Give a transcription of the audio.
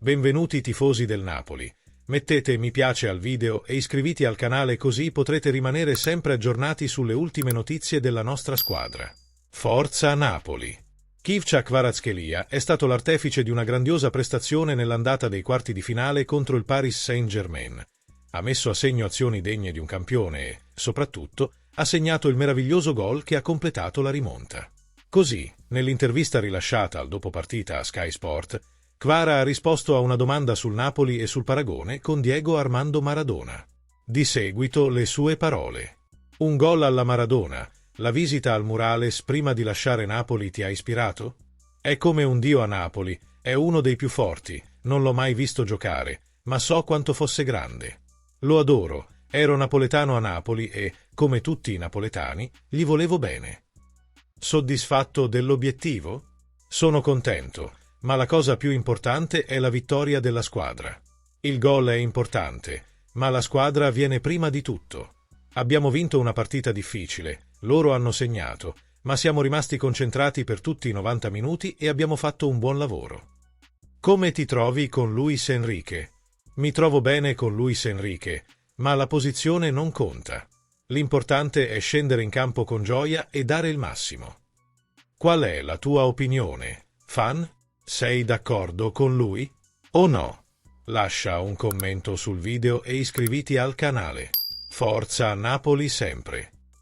Benvenuti tifosi del Napoli. Mettete mi piace al video e iscriviti al canale così potrete rimanere sempre aggiornati sulle ultime notizie della nostra squadra. Forza Napoli! Khvycha Kvaratskhelia è stato l'artefice di una grandiosa prestazione nell'andata dei quarti di finale contro il Paris Saint-Germain. Ha messo a segno azioni degne di un campione e, soprattutto, ha segnato il meraviglioso gol che ha completato la rimonta. Così, nell'intervista rilasciata al dopopartita a Sky Sport, Kvara ha risposto a una domanda sul Napoli e sul paragone con Diego Armando Maradona. Di seguito le sue parole. Un gol alla Maradona. La visita al Murales prima di lasciare Napoli ti ha ispirato? È come un dio a Napoli, è uno dei più forti, non l'ho mai visto giocare, ma so quanto fosse grande. Lo adoro, ero napoletano a Napoli e, come tutti i napoletani, gli volevo bene. Soddisfatto dell'obiettivo? Sono contento, ma la cosa più importante è la vittoria della squadra. Il gol è importante, ma la squadra viene prima di tutto. Abbiamo vinto una partita difficile, loro hanno segnato, ma siamo rimasti concentrati per tutti i 90 minuti e abbiamo fatto un buon lavoro. Come ti trovi con Luis Enrique? Mi trovo bene con Luis Enrique, ma la posizione non conta. L'importante è scendere in campo con gioia e dare il massimo. Qual è la tua opinione, fan? Sei d'accordo con lui? O no? Lascia un commento sul video e iscriviti al canale. Forza Napoli sempre!